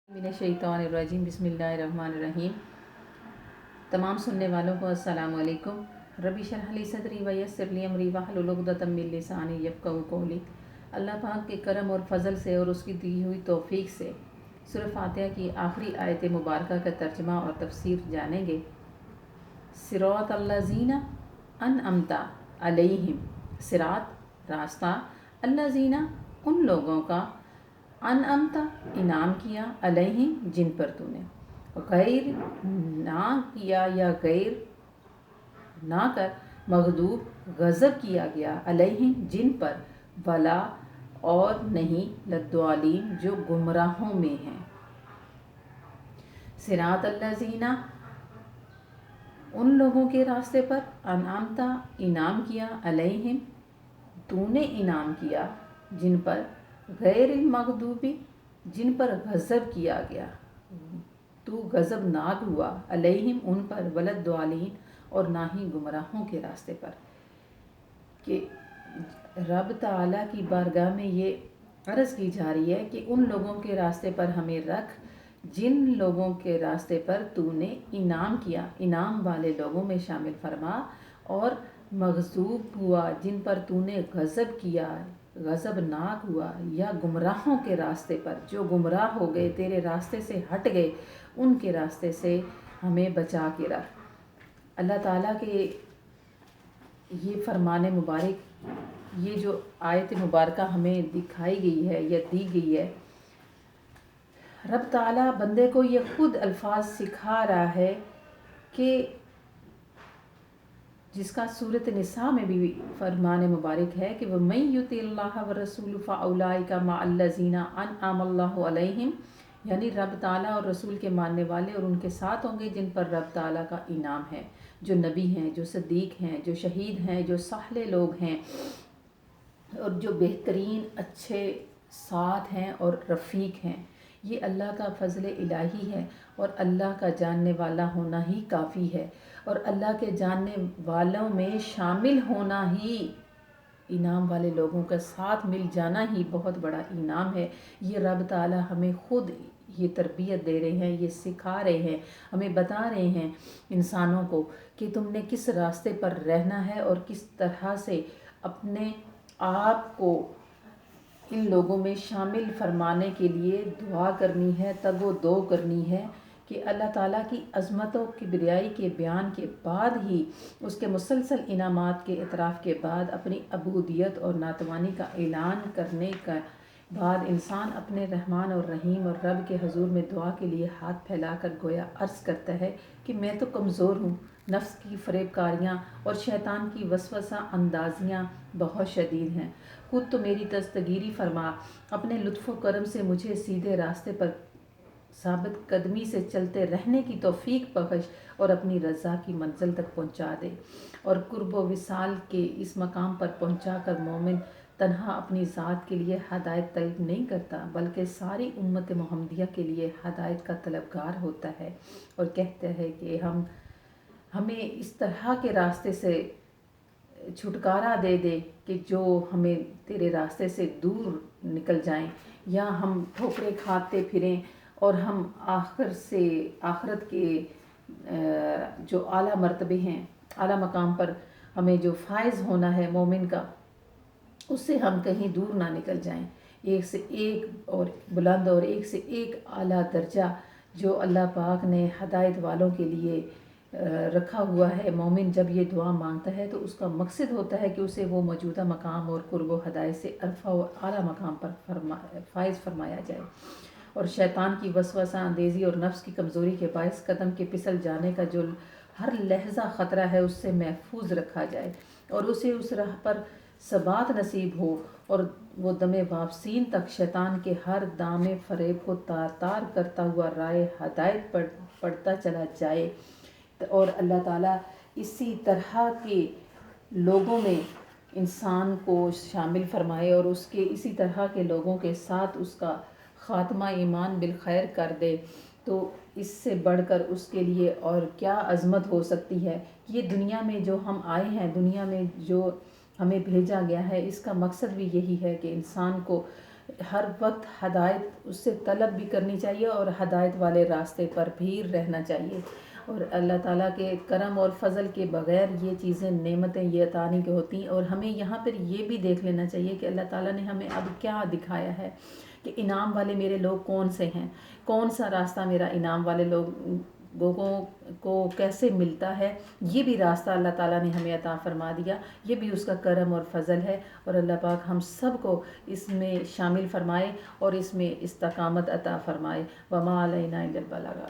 मिनश्शैतानिर्रजीम बिस्मिल्लाहिर्रहमानिर्रहीम। तमाम सुनने वालों को अस्सलाम वालेकुम। रब्बि इश्रह ली सदरी व यस्सिर ली अमरी वहलुल उक़दतम मिन लिसानी यफ़क़हू क़ौली। अल्लाह पाक के करम और फ़ज़ल से और उसकी दी हुई तौफ़ीक से सूरह फ़ातिहा की आखिरी आयत मुबारका का तर्जुमा और तफसीर जानेंगे। सिरातल्लज़ीना अनअमता अलैहिम, सिरात रास्ता, अल्लज़ीना उन लोगों का, अनअमता इनाम किया, अलैहिम जिन पर तूने, गैर ना किया या गैर ना कर, मग़दूब गज़ब किया गया, अलैहिम जिन पर, वला और नहीं, लद्दालीन जो गुमराहों में हैं। सिरातल्लज़ीना उन लोगों के रास्ते पर, अनअमता इनाम किया, अलैहिम तूने इनाम किया, जिन पर, गैरिल मग़दूबी जिन पर गज़ब किया गया, तू गज़बनाक हुआ, अलैहिम उन पर, वलद्दालीन और ना ही गुमराहों के रास्ते पर। कि रब ताला की बारगाह में ये अर्ज़ की जा रही है कि उन लोगों के रास्ते पर हमें रख जिन लोगों के रास्ते पर तूने इनाम किया, इनाम वाले लोगों में शामिल फरमा, और मग़ज़ूब हुआ जिन पर तूने गज़ब किया, गज़बनाक हुआ, या गुमराहों के रास्ते पर जो गुमराह हो गए, तेरे रास्ते से हट गए, उनके रास्ते से हमें बचा के रख। अल्लाह ताला के ये फरमान मुबारक, ये जो आयत मुबारका हमें दिखाई गई है या दी गई है, रब ताला बंदे को ये खुद अल्फाज सिखा रहा है कि जिसका सूरत निसा में भी फरमान मुबारक है कि वह मैं युतिल्लाह व रसूल फ़उलाइका मअल्लज़ीना अनअमल्लाहु अलैहिम, यानी रब ताला और रसूल के मानने वाले और उनके साथ होंगे जिन पर रब ताला का इनाम है, जो नबी हैं, जो सदीक़ हैं, जो शहीद हैं, जो साले लोग हैं और जो बेहतरीन अच्छे साथ हैं और रफ़ीक हैं। ये अल्लाह का फ़ज़ल इलाही है और अल्लाह का जानने वाला होना ही काफ़ी है, और अल्लाह के जानने वालों में शामिल होना ही, इनाम वाले लोगों का साथ मिल जाना ही बहुत बड़ा इनाम है। ये रब ताला हमें खुद ये तरबियत दे रहे हैं, ये सिखा रहे हैं, हमें बता रहे हैं इंसानों को कि तुमने किस रास्ते पर रहना है और किस तरह से अपने आप को इन लोगों में शामिल फरमाने के लिए दुआ करनी है, तगो दो करनी है कि अल्लाह ताला की अज़मतों की किबरियाई के बयान के बाद ही, उसके मुसलसल इनामात के इतराफ़ के बाद, अपनी अबूदियत और नातवानी का ऐलान करने का बाद, इंसान अपने रहमान और रहीम और रब के हजूर में दुआ के लिए हाथ फैलाकर गोया अर्ज़ करता है कि मैं तो कमज़ोर हूँ, नफ्स की फ़रेबकारियाँ और शैतान की वसवसा अंदाज़ियाँ बहुत शदीद हैं, खुद तो मेरी दस्तगीरी फरमा, अपने लुत्फ़ व करम से मुझे सीधे रास्ते पर साबित कदमी से चलते रहने की तौफ़ीक बख्श और अपनी रज़ा की मंजिल तक पहुँचा दे। और कुर्ब व विसाल के इस मकाम पर पहुँचा कर मोमिन तन्हा अपनी ज़ात के लिए हदायत तलब नहीं करता, बल्कि सारी उम्मत मुहम्मदिया के लिए हदायत का तलबगार होता है और कहता है कि हमें इस तरह के रास्ते से छुटकारा दे दे कि जो हमें तेरे रास्ते से दूर निकल जाएं, या हम ठोकरें खाते फिरें और हम आखिरत के जो आला मर्तबे हैं, आला मकाम पर हमें जो फ़ाइज़ होना है मोमिन का, उससे हम कहीं दूर ना निकल जाएं। एक से एक और बुलंद और एक से एक आला दर्जा जो अल्लाह पाक ने हदायत वालों के लिए रखा हुआ है। मोमिन जब ये दुआ मांगता है तो उसका मकसद होता है कि उसे वो मौजूदा मकाम और कुर्ब व हदायत से अरफा व आला मकाम पर फ़ाइज़ फरमाया जाए, और शैतान की वसवसा अंदेज़ी और नफ्स की कमज़ोरी के बायस कदम के फिसल जाने का जो हर लहज़ा ख़तरा है, उससे महफूज रखा जाए और उसे उस राह पर सबात नसीब हो, और वो दमे वापसीन तक शैतान के हर दामे फ़रेब को तार तार करता हुआ राय हदायत पर पढ़ता चला जाए। और अल्लाह ताला इसी तरह के लोगों में इंसान को शामिल फरमाए और उसके इसी तरह के लोगों के साथ उसका ख़ात्मा ईमान बिल खैर कर दे, तो इससे बढ़कर उसके लिए और क्या अज़मत हो सकती है। ये दुनिया में जो हम आए हैं, दुनिया में जो हमें भेजा गया है, इसका मकसद भी यही है कि इंसान को ہر وقت ہدایت اس سے طلب بھی کرنی چاہیے اور ہدایت والے راستے پر بھی رہنا چاہیے، اور اللہ تعالیٰ کے کرم اور فضل کے بغیر یہ چیزیں نعمتیں یہ عطا نہیں ہوتی۔ اور ہمیں یہاں پر یہ بھی دیکھ لینا چاہیے کہ اللہ تعالیٰ نے ہمیں اب کیا دکھایا ہے کہ انعام والے میرے لوگ کون سے ہیں، کون سا راستہ میرا انعام والے لوگوں کو کیسے ملتا ہے، یہ بھی راستہ اللہ تعالیٰ نے ہمیں عطا فرما دیا، یہ بھی اس کا کرم اور فضل ہے، اور اللہ پاک ہم سب کو اس میں شامل فرمائے اور اس میں استقامت عطا فرمائے۔ وما علینا الا البلاغ۔